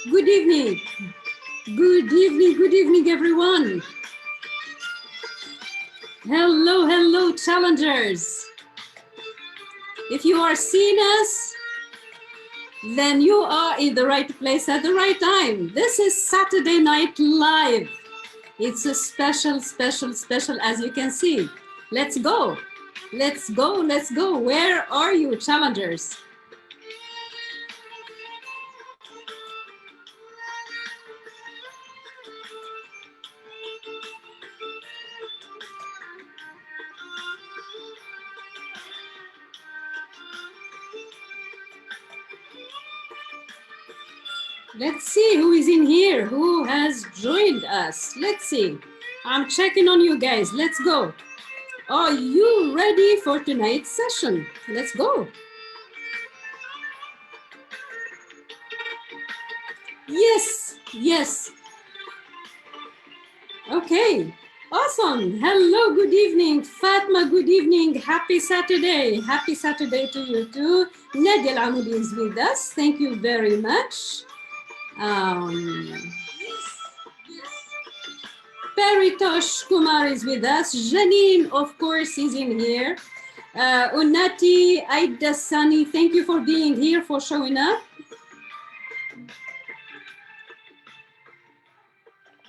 Good evening. Good evening, everyone. Hello, hello, challengers. If you are seeing us, then you are in the right place at the right time. This is Saturday Night Live. It's a special, as you can see. Let's go. Let's go, let's go. Where are you, challengers? Let's see who is in here, who has joined us. Let's see. I'm checking on you guys. Let's go. Are you ready for tonight's session? Let's go. Yes, yes. Okay, awesome. Hello, good evening. Fatma, good evening. Happy Saturday. Happy Saturday to you too. Nadia Al-Amoudi is with us. Thank you very much. Paritosh Kumar is with us. Janine, of course, is in here. Unati, Aida Sani, thank you for being here, for showing up.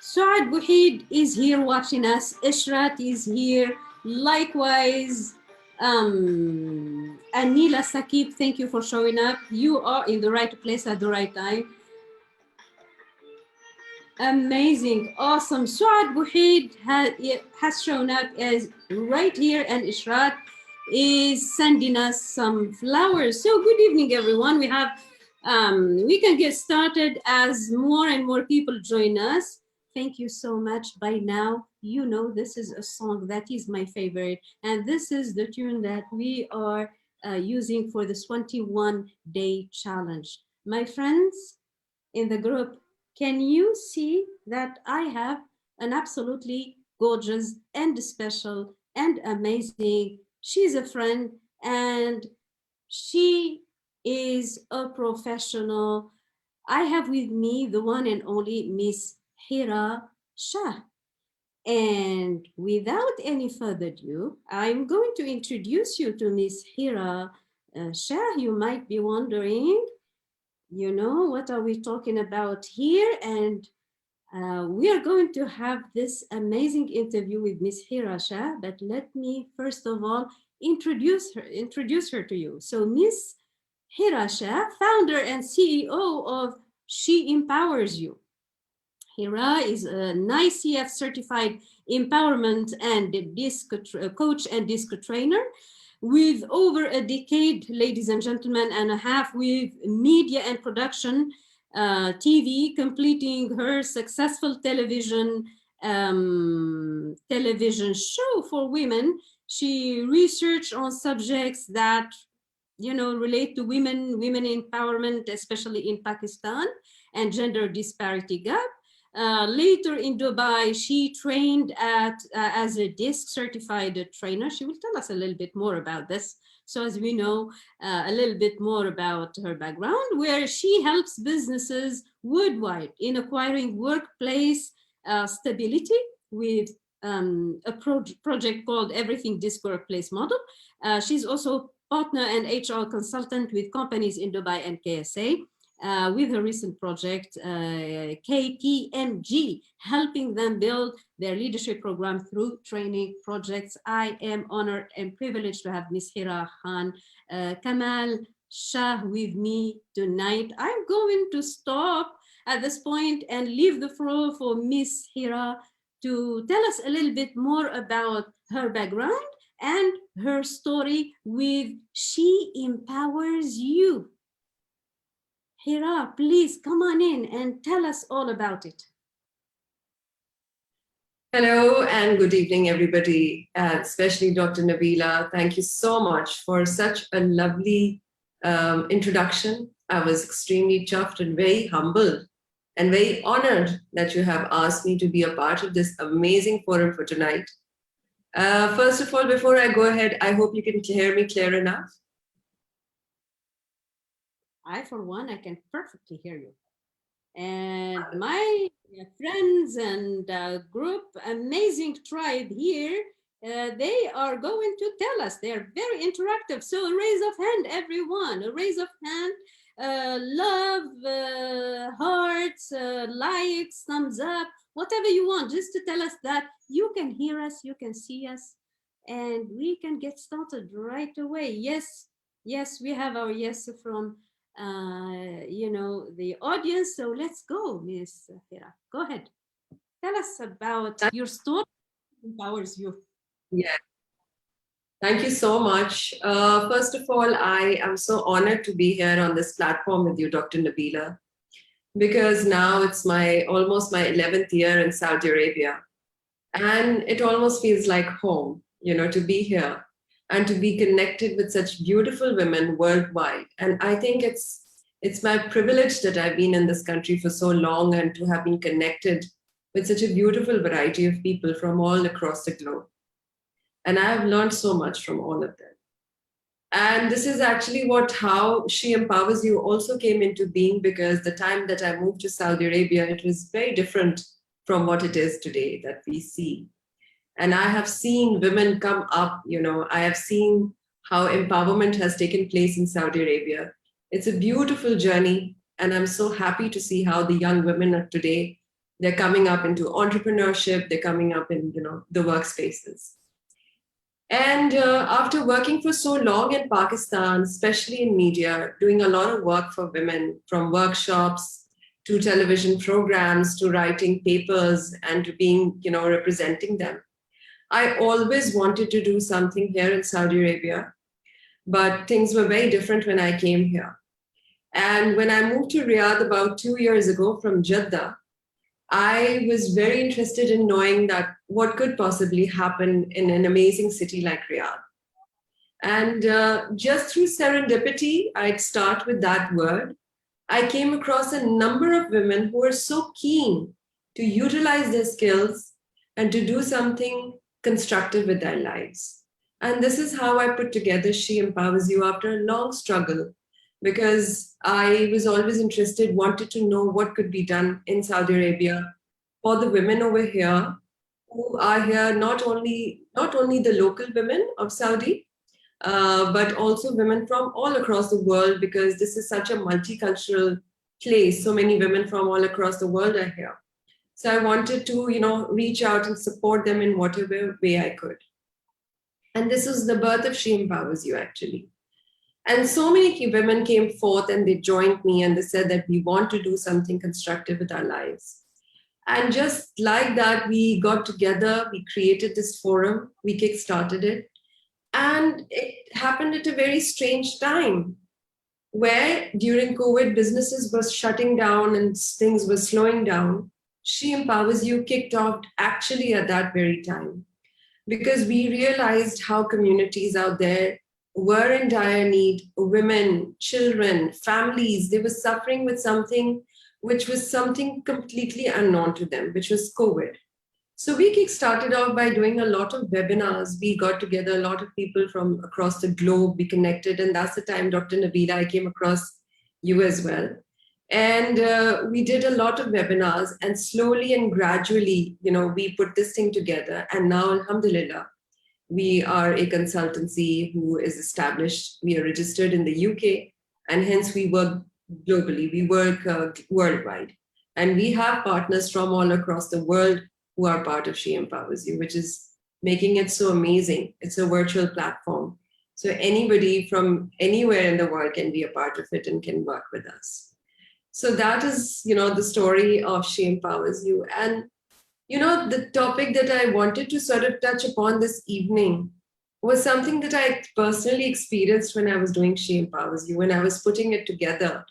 Saad Buhid is here watching us. Ishrat is here. Likewise, Anila Sakib, thank you for showing up. You are in the right place at the right time. Amazing, awesome. Saad Buhid has shown up as right here, and Ishrat is sending us some flowers. So good evening, everyone. We can get started as more and more people join us. Thank you so much. By now, you know this is a song that is my favorite, and this is the tune that we are using for this 21-day challenge. My friends in the group, can you see that I have an absolutely gorgeous and special and amazing, she's a friend and she is a professional. I have with me the one and only Miss Hirah Shah. And without any further ado, I'm going to introduce you to Miss Hirah Shah. You might be wondering, you know, what are we talking about here? And we are going to have this amazing interview with Miss Hirah Shah, but let me first of all introduce her to you. So Miss Hirah Shah, founder and CEO of She Empowers You. Hirah is an ICF certified empowerment and disc coach and disc trainer with over a decade, ladies and gentlemen, and a half with media and production, TV, completing her successful television show for women. She researched on subjects that, you know, relate to women empowerment, especially in Pakistan, and gender disparity gap. Later in Dubai, she trained as a DISC certified trainer. She will tell us a little bit more about this. So as we know a little bit more about her background, where she helps businesses worldwide in acquiring workplace stability with a project called Everything DISC Workplace Model. She's also partner and HR consultant with companies in Dubai and KSA. With her recent project, KPMG, helping them build their leadership program through training projects. I am honored and privileged to have Ms. Hirah Khan Kamal Shah with me tonight. I'm going to stop at this point and leave the floor for Ms. Hirah to tell us a little bit more about her background and her story with She Empowers You. Hirah, please come on in and tell us all about it. Hello and good evening, everybody, especially Dr. Nabila. Thank you so much for such a lovely introduction. I was extremely chuffed and very humbled and very honored that you have asked me to be a part of this amazing forum for tonight. First of all, before I go ahead, I hope you can hear me clear enough. I, for one, I can perfectly hear you. And my friends and group, amazing tribe here, they are going to tell us. They are very interactive. So a raise of hand, everyone. A raise of hand. Love, hearts, likes, thumbs up, whatever you want, just to tell us that you can hear us, you can see us, and we can get started right away. Yes, yes, we have our yes from the audience. So let's go, Miss Hira. Go ahead. Tell us about your story empowers you. Yeah, thank you so much. First of all, I am so honored to be here on this platform with you, Dr. Nabila, because now it's my almost my 11th year in Saudi Arabia. And it almost feels like home, to be here and to be connected with such beautiful women worldwide. And I think it's my privilege that I've been in this country for so long and to have been connected with such a beautiful variety of people from all across the globe. And I have learned so much from all of them. And this is actually what how She Empowers You also came into being, because the time that I moved to Saudi Arabia, it was very different from what it is today that we see. And I have seen women come up, I have seen how empowerment has taken place in Saudi Arabia. It's a beautiful journey. And I'm so happy to see how the young women of today, they're coming up into entrepreneurship, they're coming up in, the workspaces. And after working for so long in Pakistan, especially in media, doing a lot of work for women, from workshops to television programs to writing papers and to being, representing them, I always wanted to do something here in Saudi Arabia, but things were very different when I came here. And when I moved to Riyadh about 2 years ago from Jeddah, I was very interested in knowing that what could possibly happen in an amazing city like Riyadh. And just through serendipity, I'd start with that word. I came across a number of women who were so keen to utilize their skills and to do something constructive with their lives. And this is how I put together She Empowers You after a long struggle, because I was always interested, wanted to know what could be done in Saudi Arabia for the women over here who are here, not only the local women of Saudi, but also women from all across the world, because this is such a multicultural place. So many women from all across the world are here. So I wanted to, reach out and support them in whatever way I could. And this is the birth of She Empowers You, actually. And so many women came forth and they joined me and they said that we want to do something constructive with our lives. And just like that, we got together, we created this forum, we kickstarted it. And it happened at a very strange time where during COVID, businesses were shutting down and things were slowing down. She Empowers You kicked off actually at that very time, because we realized how communities out there were in dire need. Women, children, families, they were suffering with something which was something completely unknown to them, which was COVID. So we started off by doing a lot of webinars. We got together a lot of people from across the globe. We connected, and that's the time, Dr. Nabila, I came across you as well. And we did a lot of webinars, and slowly and gradually, we put this thing together. And now, alhamdulillah, we are a consultancy who is established. We are registered in the UK, and hence we work globally. We work worldwide. And we have partners from all across the world who are part of She Empowers You, which is making it so amazing. It's a virtual platform. So anybody from anywhere in the world can be a part of it and can work with us. So that is, the story of She Empowers You. And, the topic that I wanted to sort of touch upon this evening was something that I personally experienced when I was doing She Empowers You, when I was putting it together.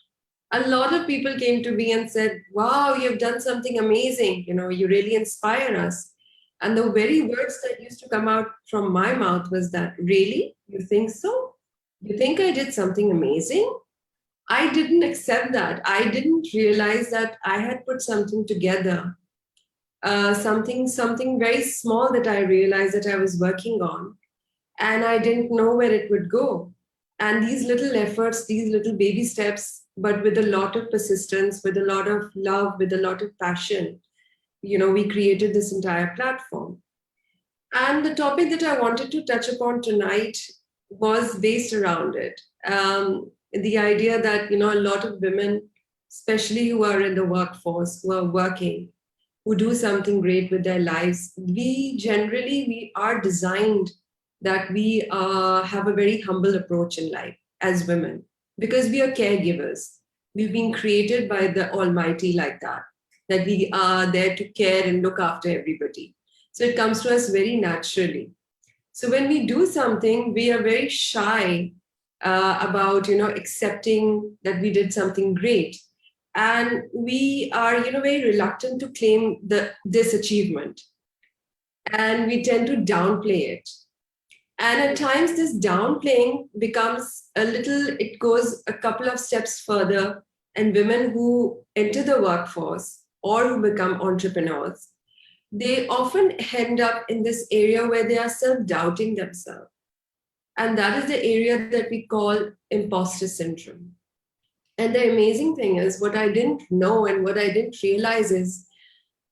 A lot of people came to me and said, wow, you've done something amazing. You really inspire us. And the very words that used to come out from my mouth was that, really? You think so? You think I did something amazing? I didn't accept that. I didn't realize that I had put something together, something very small that I realized that I was working on. And I didn't know where it would go. And these little efforts, these little baby steps, but with a lot of persistence, with a lot of love, with a lot of passion, we created this entire platform. And the topic that I wanted to touch upon tonight was based around it. The idea that, a lot of women, especially who are in the workforce, who are working, who do something great with their lives, we are designed that we have a very humble approach in life as women because we are caregivers. We've been created by the Almighty like that we are there to care and look after everybody. So it comes to us very naturally. So when we do something, we are very shy about, accepting that we did something great. And we are, very reluctant to claim this achievement. And we tend to downplay it. And at times, this downplaying becomes it goes a couple of steps further. And women who enter the workforce or who become entrepreneurs, they often end up in this area where they are self-doubting themselves. And that is the area that we call imposter syndrome. And the amazing thing is, what I didn't know and what I didn't realize is,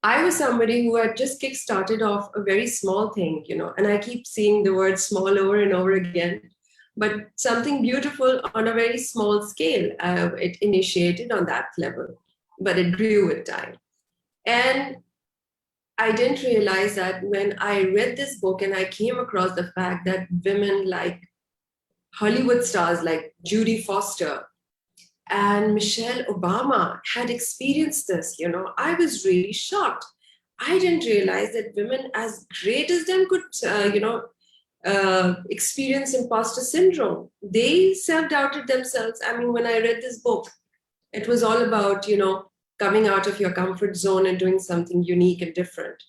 I was somebody who had just kick-started off a very small thing, and I keep seeing the word small over and over again, but something beautiful on a very small scale. It initiated on that level, but it grew with time. And I didn't realize that when I read this book and I came across the fact that women like Hollywood stars like Judy Foster and Michelle Obama had experienced this, I was really shocked. I didn't realize that women as great as them could, experience imposter syndrome. They self-doubted themselves. I mean, when I read this book, it was all about, coming out of your comfort zone and doing something unique and different.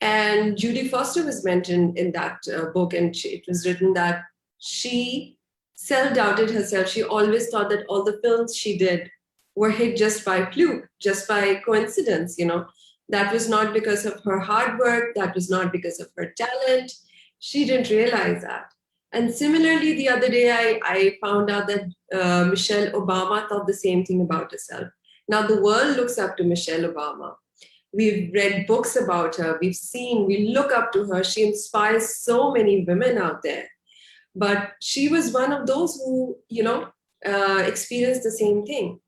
And Judy Foster was mentioned in that book, and it was written that she self-doubted herself. She always thought that all the films she did were hit just by fluke, just by coincidence, That was not because of her hard work. That was not because of her talent. She didn't realize that. And similarly, the other day, I found out that Michelle Obama thought the same thing about herself. Now, the world looks up to Michelle Obama. We've read books about her. We look up to her. She inspires so many women out there. But she was one of those who, experienced the same thing.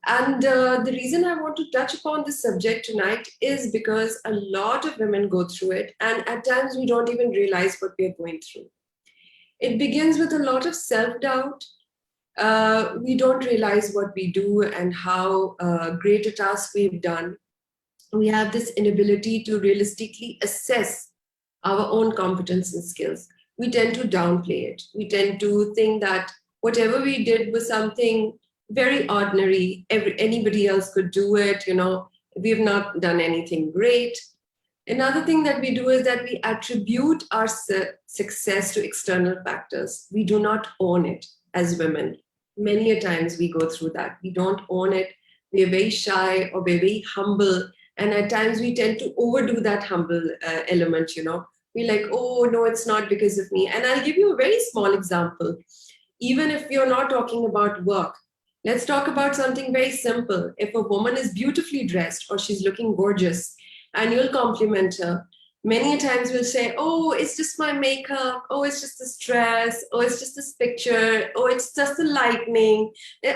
And the reason I want to touch upon this subject tonight is because a lot of women go through it. And at times we don't even realize what we're going through. It begins with a lot of self-doubt. We don't realize what we do and how great a task we've done. We have this inability to realistically assess our own competence and skills. We tend to downplay it. We tend to think that whatever we did was something very ordinary. Anybody else could do it. We've not done anything great. Another thing that we do is that we attribute our success to external factors. We do not own it as women. Many a times we go through that. We don't own it. We're very shy or we're very humble. And at times we tend to overdo that humble element, We're like, oh, no, it's not because of me. And I'll give you a very small example. Even if you're not talking about work, let's talk about something very simple. If a woman is beautifully dressed or she's looking gorgeous and you'll compliment her, many times we'll say, oh, it's just my makeup. Oh, it's just this dress. Oh, it's just this picture. Oh, it's just the lightning.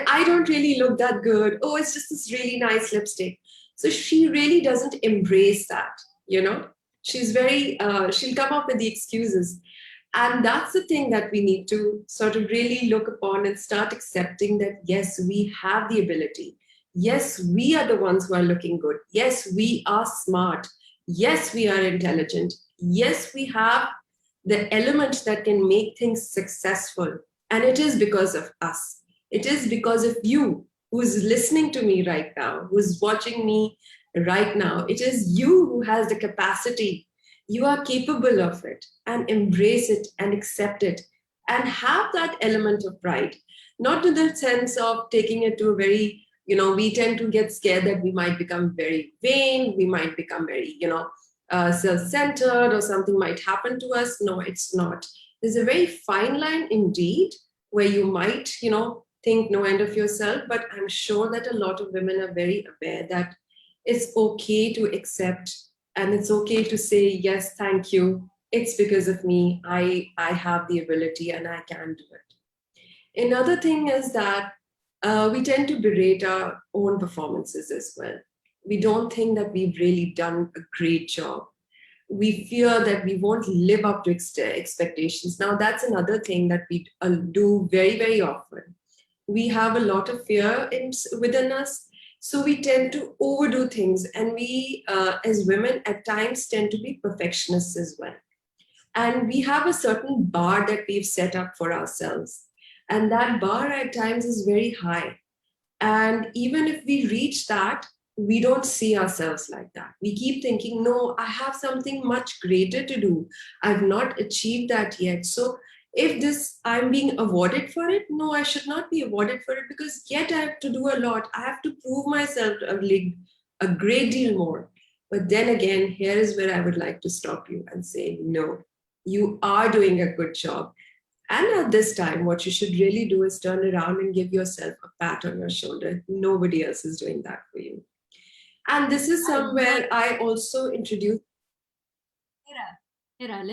I don't really look that good. Oh, it's just this really nice lipstick. So she really doesn't embrace that, She's she'll come up with the excuses. And that's the thing that we need to sort of really look upon and start accepting that, yes, we have the ability. Yes, we are the ones who are looking good. Yes, we are smart. Yes, we are intelligent. Yes, we have the elements that can make things successful. And it is because of us. It is because of you who's listening to me right now, who's watching me right now. It is you who has the capacity. You are capable of it, and embrace it and accept it and have that element of pride, not in the sense of taking it to a very, we tend to get scared that we might become very vain, we might become very, self-centered or something might happen to us. No, it's not. There's a very fine line indeed where you might, think no end of yourself, but I'm sure that a lot of women are very aware that it's okay to accept and it's okay to say, yes, thank you. It's because of me. I have the ability and I can do it. Another thing is that we tend to berate our own performances as well. We don't think that we've really done a great job. We fear that we won't live up to expectations. Now, that's another thing that we do very, very often. We have a lot of fear within us. So we tend to overdo things. And we, as women, at times tend to be perfectionists as well. And we have a certain bar that we've set up for ourselves. And that bar at times is very high. And even if we reach that, we don't see ourselves like that. We keep thinking, no, I have something much greater to do. I've not achieved that yet. So if this, I'm being awarded for it, no, I should not be awarded for it because yet I have to do a lot. I have to prove myself a great deal more. But then again, here is where I would like to stop you and say, no, you are doing a good job. And at this time, what you should really do is turn around and give yourself a pat on your shoulder. Nobody else is doing that for you. And this is somewhere I also introduced. Hirah,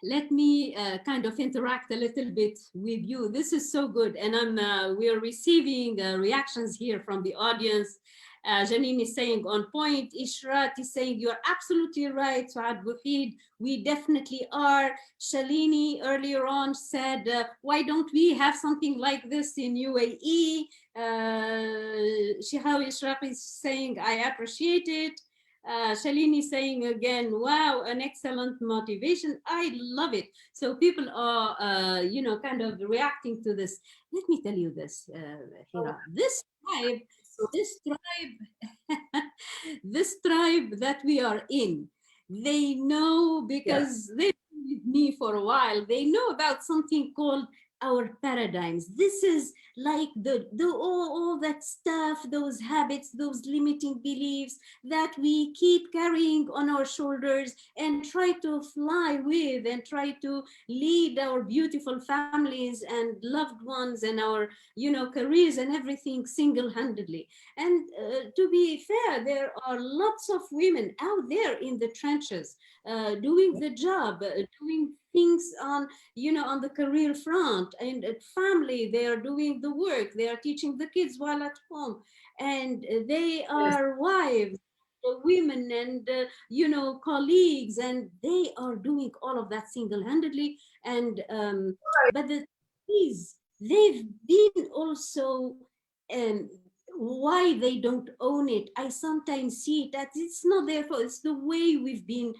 let me kind of interact a little bit with you. This is so good. And we are receiving reactions here from the audience. Janine is saying on point. Ishrat is saying you're absolutely right, Suad Buhid. We definitely are. Shalini earlier on said, why don't we have something like this in UAE? Shihab Ishraq is saying, I appreciate it. Shalini saying again, wow, an excellent motivation. I love it. So people are, kind of reacting to this. Let me tell you this, Hirah. This tribe, this tribe that we are in, they know because they've been with me for a while. They know about something called our paradigms. This is like all that stuff, those habits, those limiting beliefs that we keep carrying on our shoulders and try to fly with and try to lead our beautiful families and loved ones and our, careers and everything single-handedly. And to be fair, there are lots of women out there in the trenches doing the job, doing things on the career front and at family. They are doing the work, they are teaching the kids while at home, and they are wives, women, and colleagues, and they are doing all of that single-handedly. And but the is they've been also why they don't own it. I sometimes see that it's not their fault. It's the way we've been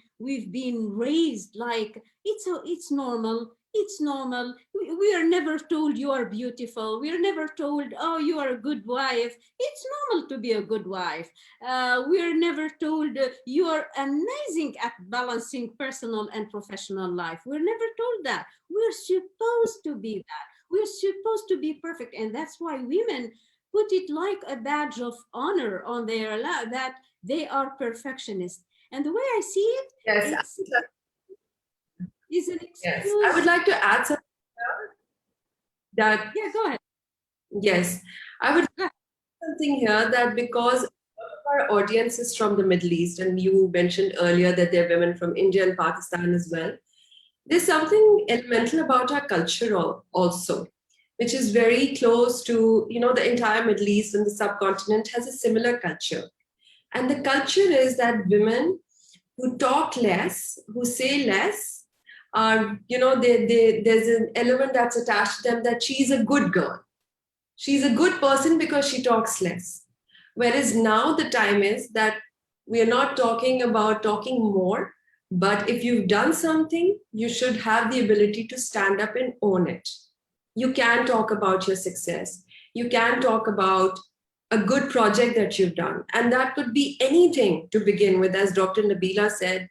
raised. Like it's normal. It's normal. We are never told you are beautiful. We are never told, oh, you are a good wife. It's normal to be a good wife. We are never told you are amazing at balancing personal and professional life. We're never told that. We're supposed to be that. We're supposed to be perfect, and that's why women put it like a badge of honor on their life that they are perfectionists. And the way I see it, Yes, is an excuse. Yes, I would like to add something that. Yeah, go ahead. Yes, I would add something here that because our audience is from the Middle East, and you mentioned earlier that there are women from India and Pakistan as well. There's something elemental about our culture also, which is very close to, the entire Middle East and the subcontinent has a similar culture. And the culture is that women who talk less, who say less, are, there's an element that's attached to them that she's a good girl. She's a good person because she talks less. Whereas now the time is that we are not talking about talking more, but if you've done something, you should have the ability to stand up and own it. You can talk about your success. You can talk about a good project that you've done. And that could be anything to begin with. As Dr. Nabila said,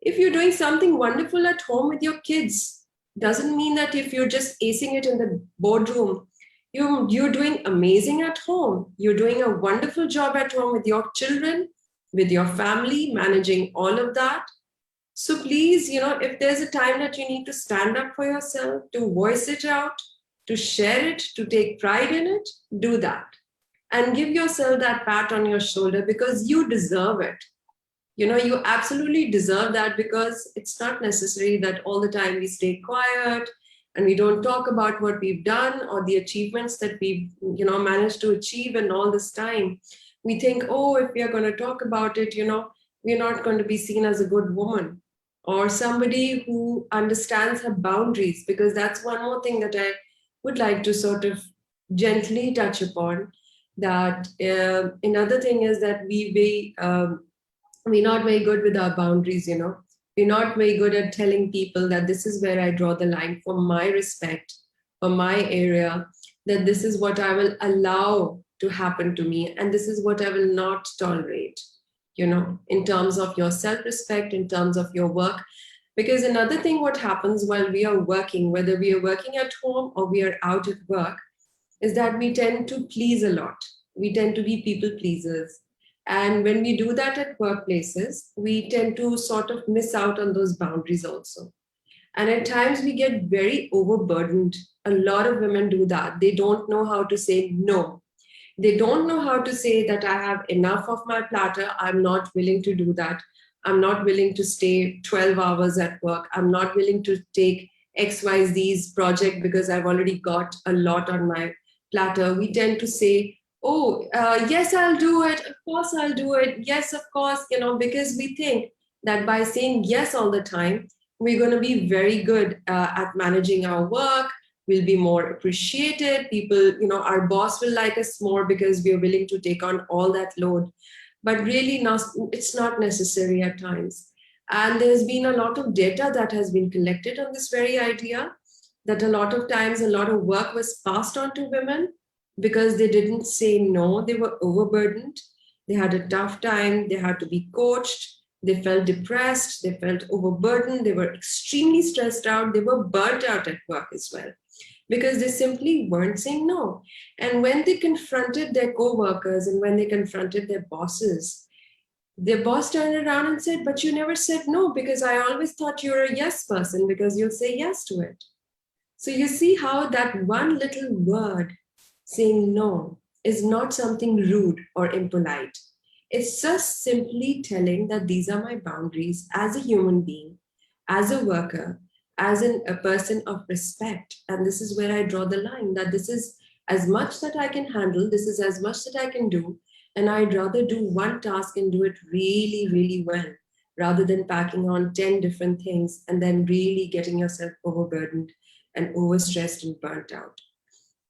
if you're doing something wonderful at home with your kids, doesn't mean that if you're just acing it in the boardroom, you're doing amazing at home. You're doing a wonderful job at home with your children, with your family, managing all of that. So please, if there's a time that you need to stand up for yourself, to voice it out, to share it, to take pride in it, do that. And give yourself that pat on your shoulder because you deserve it. You absolutely deserve that, because it's not necessary that all the time we stay quiet and we don't talk about what we've done or the achievements that we've managed to achieve in all this time. We think, oh, if we are going to talk about it, we're not going to be seen as a good woman or somebody who understands her boundaries, because that's one more thing that I would like to sort of gently touch upon. That another thing is that we're not very good with our boundaries. We're not very good at telling people that this is where I draw the line for my respect, for my area, that this is what I will allow to happen to me, and this is what I will not tolerate, in terms of your self-respect, in terms of your work. Because another thing, what happens while we are working, whether we are working at home or we are out at work, is that we tend to please a lot. We tend to be people pleasers. And when we do that at workplaces, we tend to sort of miss out on those boundaries also. And at times we get very overburdened. A lot of women do that. They don't know how to say no. They don't know how to say that I have enough of my platter. I'm not willing to do that. I'm not willing to stay 12 hours at work. I'm not willing to take XYZ's project because I've already got a lot on my platter. We tend to say, oh, yes, I'll do it. Of course, I'll do it. Yes, of course, because we think that by saying yes all the time, we're going to be very good at managing our work. We'll be more appreciated. People, our boss will like us more because we're willing to take on all that load. But really, it's not necessary at times. And there's been a lot of data that has been collected on this very idea, that a lot of times a lot of work was passed on to women because they didn't say no. They were overburdened. They had a tough time. They had to be coached. They felt depressed. They felt overburdened. They were extremely stressed out. They were burnt out at work as well, because they simply weren't saying no. And when they confronted their co-workers and when they confronted their boss turned around and said, but you never said no, because I always thought you were a yes person because you'll say yes to it. So you see how that one little word, saying no, is not something rude or impolite. It's just simply telling that these are my boundaries as a human being, as a worker, as a person of respect. And this is where I draw the line, that this is as much that I can handle, this is as much that I can do. And I'd rather do one task and do it really, really well, rather than packing on 10 different things and then really getting yourself overburdened and overstressed and burnt out.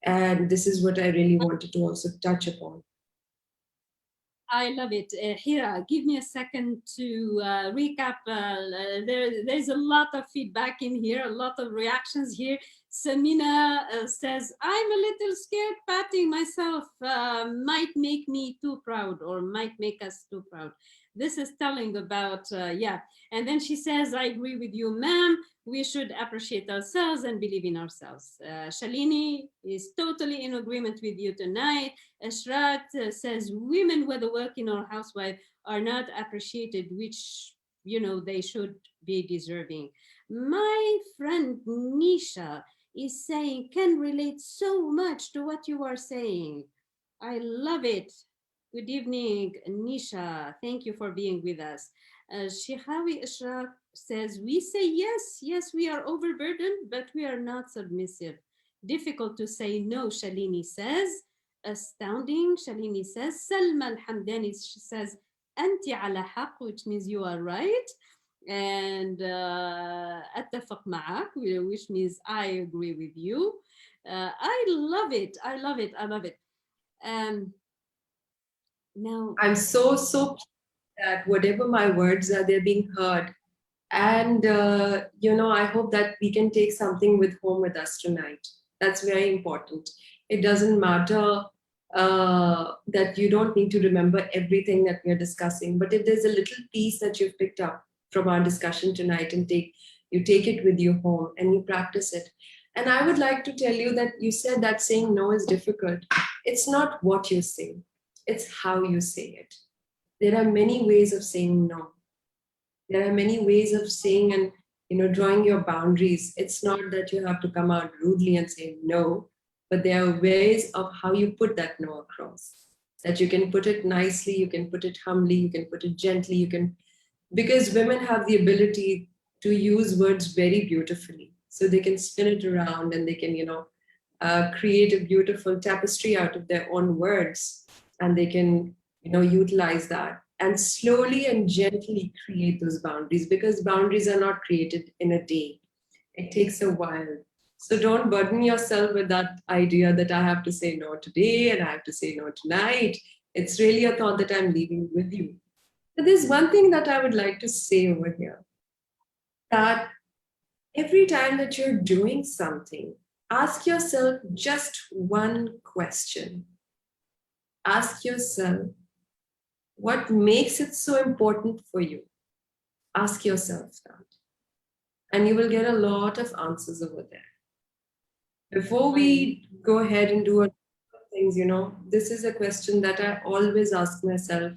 And this is what I really wanted to also touch upon. I love it. Hirah, give me a second to recap. There's a lot of feedback in here, a lot of reactions here. Samina says, I'm a little scared. Patting myself might make me too proud, or might make us too proud. This is telling about, yeah. And then she says, I agree with you, ma'am. We should appreciate ourselves and believe in ourselves. Shalini is totally in agreement with you tonight. Ashrat says, women, whether working or housewife, are not appreciated, which, they should be deserving. My friend Nisha is saying, can relate so much to what you are saying. I love it. Good evening, Nisha. Thank you for being with us. Shekhawi Ashraf says, we say yes, we are overburdened, but we are not submissive. Difficult to say no, Shalini says. Astounding, Shalini says. Salma Al-Hamdani says, Anti ala haq, which means you are right. And أتفق معك, which means I agree with you. I love it. Now, I'm so pleased that whatever my words are, they're being heard. And, I hope that we can take something home with us tonight. That's very important. It doesn't matter that you don't need to remember everything that we're discussing, but if there's a little piece that you've picked up from our discussion tonight and you take it with you home and you practice it. And I would like to tell you that you said that saying no is difficult. It's not what you say, it's how you say it. There are many ways of saying no. There are many ways of saying and drawing your boundaries. It's not that you have to come out rudely and say no, but there are ways of how you put that no across. That you can put it nicely, you can put it humbly, you can put it gently, you can, because women have the ability to use words very beautifully. So they can spin it around and they can, create a beautiful tapestry out of their own words, and they can, utilize that and slowly and gently create those boundaries, because boundaries are not created in a day. It takes a while. So don't burden yourself with that idea that I have to say no today and I have to say no tonight. It's really a thought that I'm leaving with you. But there's one thing that I would like to say over here, that every time that you're doing something, ask yourself just one question. Ask yourself, what makes it so important for you? Ask yourself that. And you will get a lot of answers over there. Before we go ahead and do a lot of things, this is a question that I always ask myself,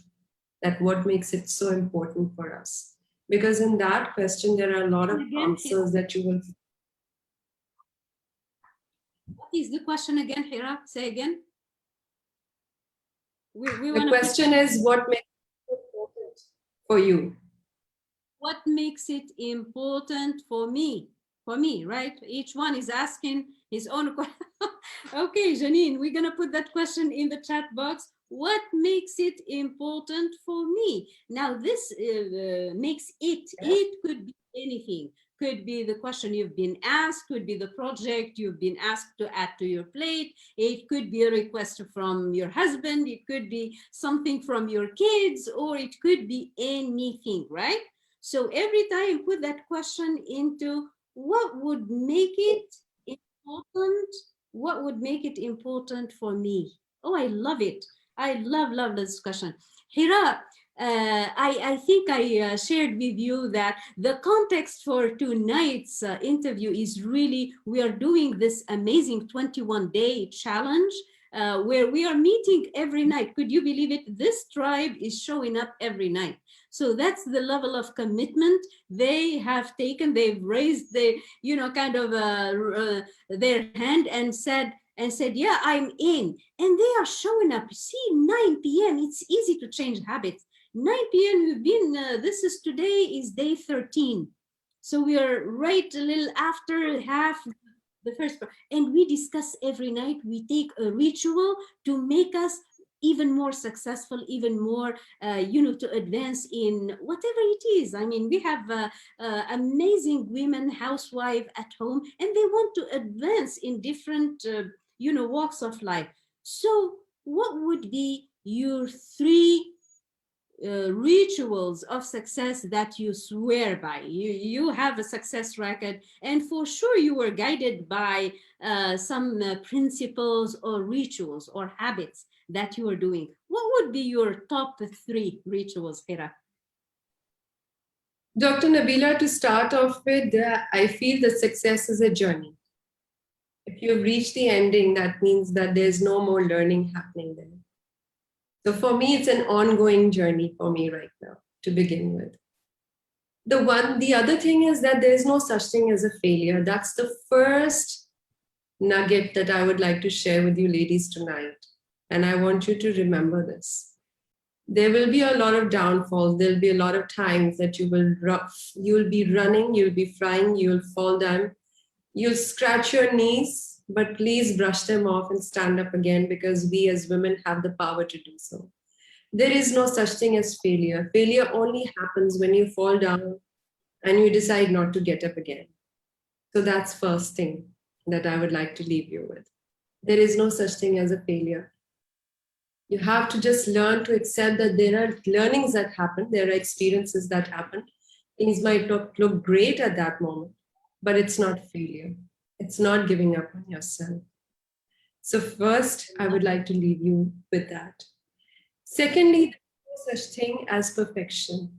that what makes it so important for us? Because in that question, there are a lot of answers that you will. What is the question again, Hirah? Say again. The question is, what makes it important for you? What makes it important for me? For me, right? Each one is asking his own question. Okay, Janine, we're gonna put that question in the chat box. What makes it important for me? Now, this makes it could be anything. Could be the question you've been asked, could be the project you've been asked to add to your plate. It could be a request from your husband, it could be something from your kids, or it could be anything, right? So every time put that question into what would make it important, what would make it important for me? Oh, I love it. I love the discussion. Hirah, I think I shared with you that the context for tonight's interview is really, we are doing this amazing 21-day challenge where we are meeting every night. Could you believe it? This tribe is showing up every night. So that's the level of commitment they have taken. They've raised the, kind of their hand and said, yeah, I'm in. And they are showing up. See, 9 p.m., it's easy to change habits. 9 p.m., we've been, this is today is day 13. So we are right a little after half the first part. And we discuss every night, we take a ritual to make us even more successful, even more, to advance in whatever it is. I mean, we have amazing women, housewife at home, and they want to advance in different, walks of life. So what would be your 3 rituals of success that you swear by? You have a success record, and for sure you were guided by some principles or rituals or habits that you are doing. What would be your top 3 rituals, Hirah? Dr. Nabila, to start off with, I feel that success is a journey. If you've reached the ending, that means that there's no more learning happening there. So for me, it's an ongoing journey for me right now, to begin with. The other thing is that there's no such thing as a failure. That's the first nugget that I would like to share with you ladies tonight. And I want you to remember this. There will be a lot of downfalls. There'll be a lot of times that you'll be running, you'll be flying, you'll fall down, you'll scratch your knees, but please brush them off and stand up again, because we as women have the power to do so. There is no such thing as failure. Failure only happens when you fall down and you decide not to get up again. So that's first thing that I would like to leave you with. There is no such thing as a failure. You have to just learn to accept that there are learnings that happen, there are experiences that happen. Things might not look great at that moment, but it's not failure. It's not giving up on yourself. So first, I would like to leave you with that. Secondly, there's no such thing as perfection.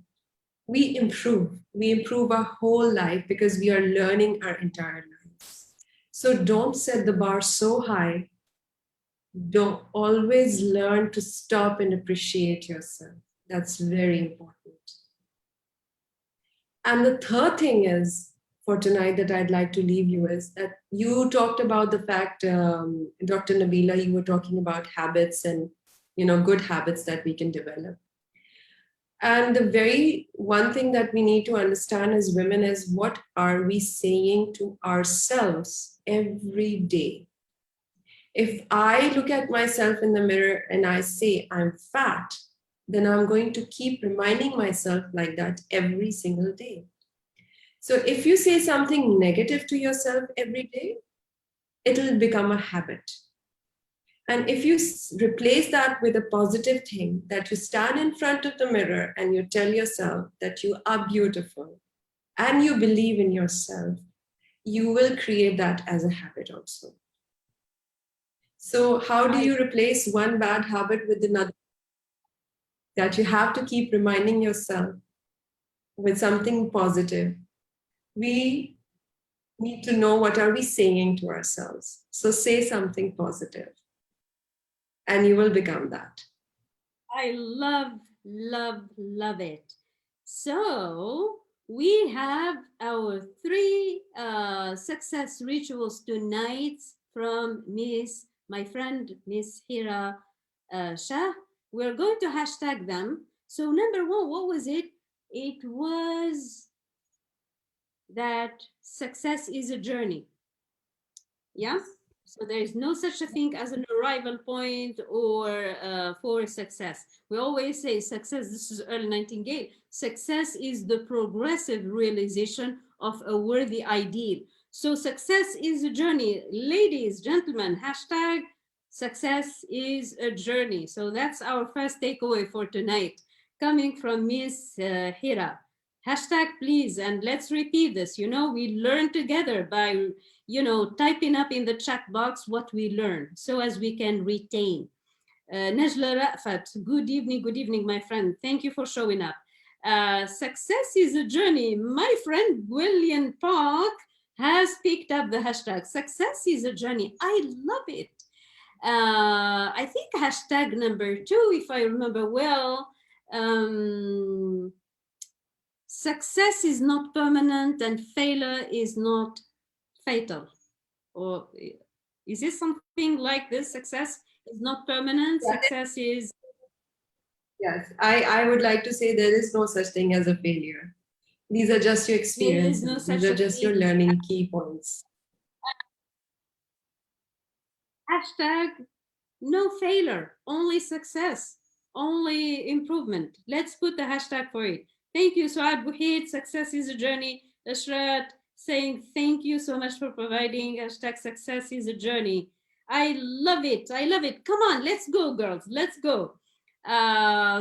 We improve our whole life because we are learning our entire lives. So don't set the bar so high. Don't always learn to stop and appreciate yourself. That's very important. And the third thing is for tonight that I'd like to leave you is that you talked about the fact, Dr. Nabila, you were talking about habits and good habits that we can develop. And the very one thing that we need to understand as women is what are we saying to ourselves every day? If I look at myself in the mirror and I say I'm fat, then I'm going to keep reminding myself like that every single day. So if you say something negative to yourself every day, it'll become a habit. And if you replace that with a positive thing, that you stand in front of the mirror and you tell yourself that you are beautiful and you believe in yourself, you will create that as a habit also. So, how do you replace one bad habit with another? That you have to keep reminding yourself with something positive. We need to know what are we saying to ourselves. So, say something positive and you will become that. I love, love, love it. So we have our three success rituals tonight from my friend, Miss Hirah Shah. We're going to hashtag them. So number one, what was it? It was that success is a journey. Yeah. So there is no such a thing as an arrival point or for success. We always say success, this is Earl Nightingale, success is the progressive realization of a worthy ideal. So success is a journey. Ladies, gentlemen, hashtag success is a journey. So that's our first takeaway for tonight, coming from Miss Hirah. Hashtag please, and let's repeat this. We learn together by typing up in the chat box what we learn so as we can retain. Najla Rafat, good evening, my friend. Thank you for showing up. Success is a journey. My friend William Park has picked up the hashtag. Success is a journey. I love it. I think hashtag number 2, if I remember well, success is not permanent and failure is not fatal. Or is this something like this? Success is not permanent. Yeah. Success is. Yes, I would like to say there is no such thing as a failure. These are just your There is experiences. no These such are a just your thing. learning key points. Hashtag no failure, only success, only improvement. Let's put the hashtag for it. Thank you, Suad Buhid. Success is a journey. Ashrat saying thank you so much for providing hashtag success is a journey. I love it. I love it. Come on, let's go, girls. Let's go.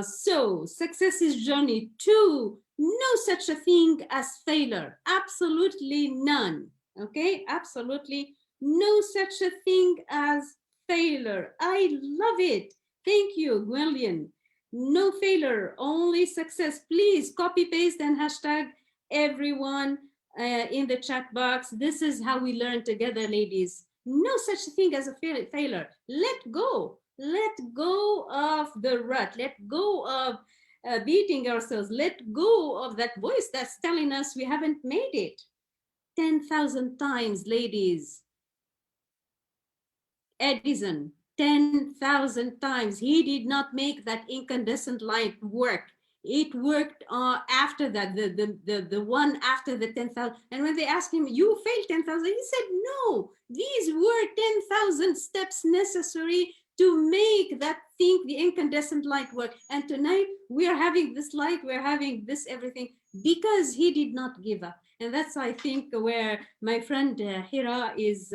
So success is journey. 2, no such a thing as failure. Absolutely none. Okay, absolutely no such a thing as failure. I love it. Thank you, Gwendolyn. No failure, only success. Please copy paste and hashtag everyone in the chat box. This is how we learn together, ladies. No such thing as a failure. Let go. Let go of the rut. Let go of beating ourselves. Let go of that voice that's telling us we haven't made it. 10,000 times, ladies. Edison, 10,000 times. He did not make that incandescent light work. It worked after that, the one after the 10,000. And when they asked him, you failed 10,000, he said, no, these were 10,000 steps necessary to make that thing, the incandescent light work. And tonight we are having this light, we're having this everything because he did not give up. And that's, I think, where my friend Hirah is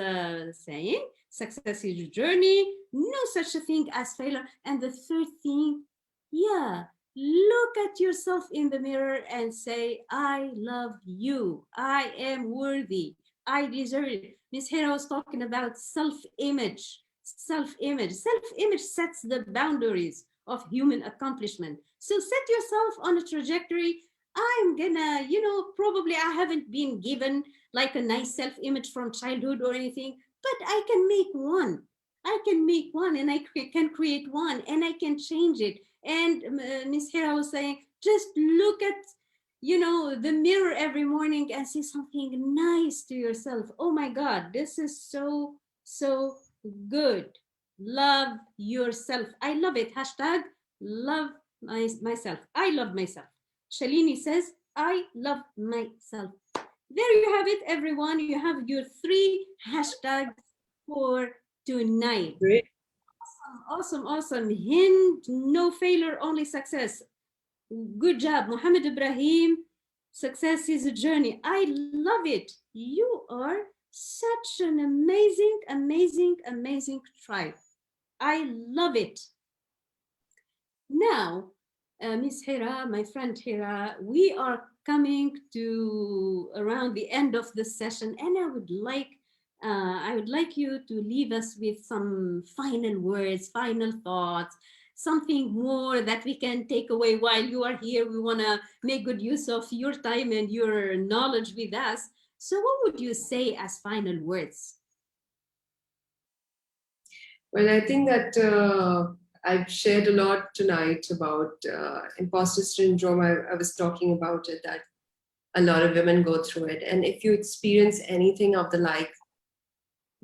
saying, success is a journey, no such a thing as failure. And the third thing, yeah, look at yourself in the mirror and say, I love you. I am worthy. I deserve it. Miss Hirah was talking about self-image. Self-image. Self-image sets the boundaries of human accomplishment. So set yourself on a trajectory. I'm gonna, probably I haven't been given like a nice self-image from childhood or anything, but I can make one. I can make one and I can create one and I can change it. And Ms. Hira was saying, just look at the mirror every morning and say something nice to yourself. Oh my God, this is so, so good. Love yourself. I love it. Hashtag love myself. I love myself. Shalini says, I love myself. There you have it, everyone. You have your 3 hashtags for tonight. Great. Awesome, awesome. Hind, no failure, only success. Good job, Mohammed Ibrahim. Success is a journey. I love it. You are such an amazing, amazing, amazing tribe. I love it. Now, Miss Hirah, my friend Hirah, we are coming to around the end of the session, and I would like you to leave us with some final words, final thoughts, something more that we can take away while you are here. We want to make good use of your time and your knowledge with us. So, what would you say as final words? Well, I think that I've shared a lot tonight about imposter syndrome. I was talking about it, that a lot of women go through it. And if you experience anything of the like,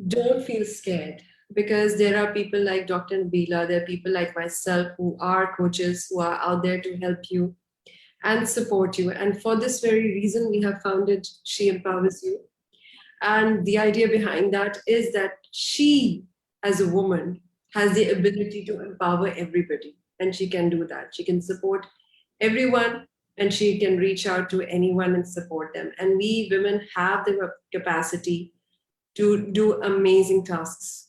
don't feel scared, because there are people like Dr. Nabila, there are people like myself who are coaches who are out there to help you and support you. And for this very reason, we have founded She Empowers You. And the idea behind that is that she, as a woman, has the ability to empower everybody. And she can do that. She can support everyone, and she can reach out to anyone and support them. And we women have the capacity to do amazing tasks.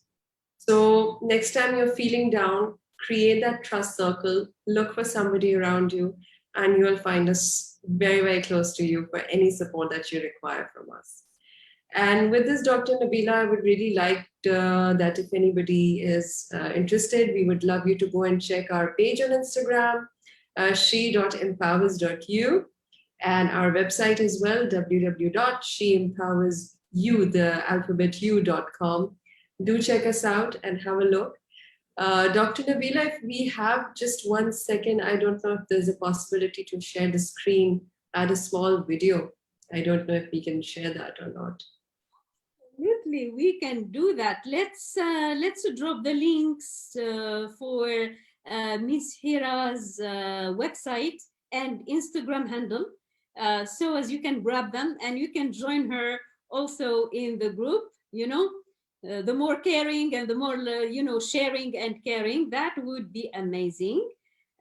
So, next time you're feeling down, create that trust circle, look for somebody around you, and you'll find us very, very close to you for any support that you require from us. And with this, Dr. Nabila, I would really like that if anybody is interested, we would love you to go and check our page on Instagram, she.empowers.you, and our website as well, www.sheempowersyou, the alphabet u.com. Do check us out and have a look. Dr. Nabila, if we have just 1 second, I don't know if there's a possibility to share the screen, add a small video. I don't know if we can share that or not. Absolutely, we can do that. Let's drop the links for Miss Hira's website and Instagram handle, so as you can grab them and you can join her also in the group. The more caring and the more sharing and caring, that would be amazing.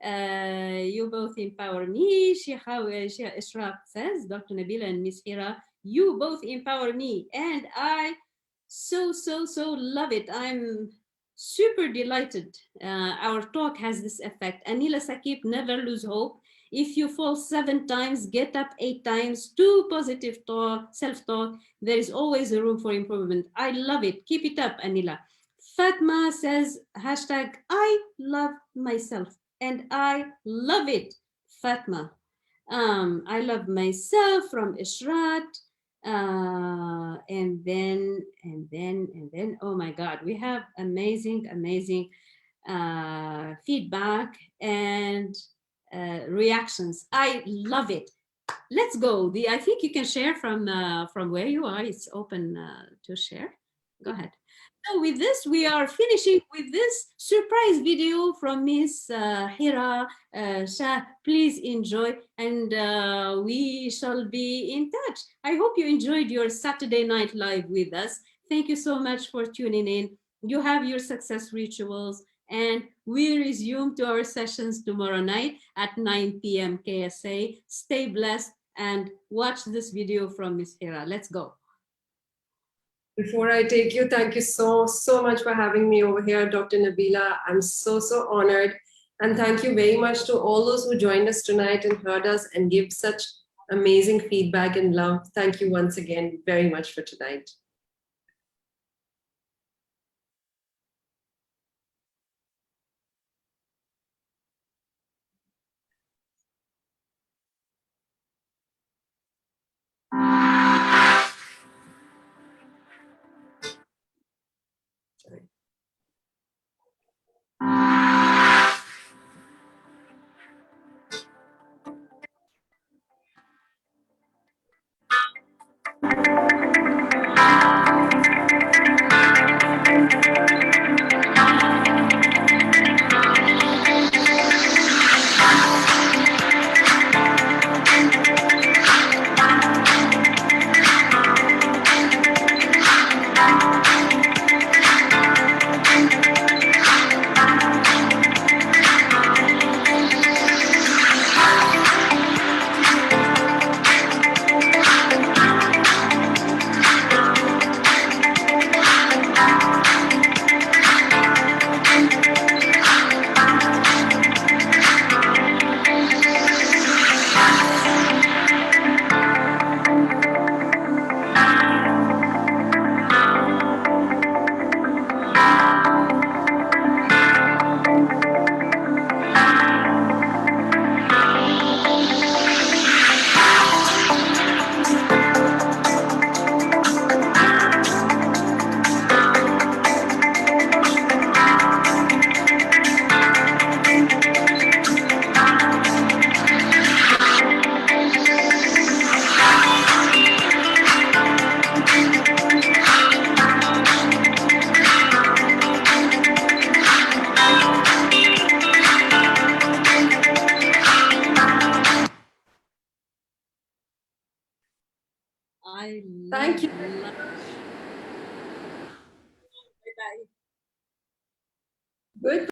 You both empower me. Sheikh Ishraq says, Dr. Nabila and Miss Hira, you both empower me, and I so love it. I'm super delighted. Our talk has this effect. Anila Sakib, never lose hope. If you fall 7 times, get up 8 times. Do positive talk, self-talk. There is always a room for improvement. I love it. Keep it up, Anila. Fatma says, hashtag, I love myself. And I love it, Fatma. I love myself from Ishrat. And then, oh my God, we have amazing, amazing feedback and reactions. I love it. Let's go. I think you can share from where you are. It's open to share. Go ahead. So with this, we are finishing with this surprise video from Miss Hirah. Shah, please enjoy, and we shall be in touch. I hope you enjoyed your Saturday Night Live with us. Thank you so much for tuning in. You have your success rituals, and we resume to our sessions tomorrow night at 9 p.m. KSA. Stay blessed and watch this video from Miss Hirah. Let's go. Before I take you, thank you so much for having me over here, Dr. Nabila. I'm so honored. And thank you very much to all those who joined us tonight and heard us and gave such amazing feedback and love. Thank you once again very much for tonight. I Thank you. love. Bye bye. Good.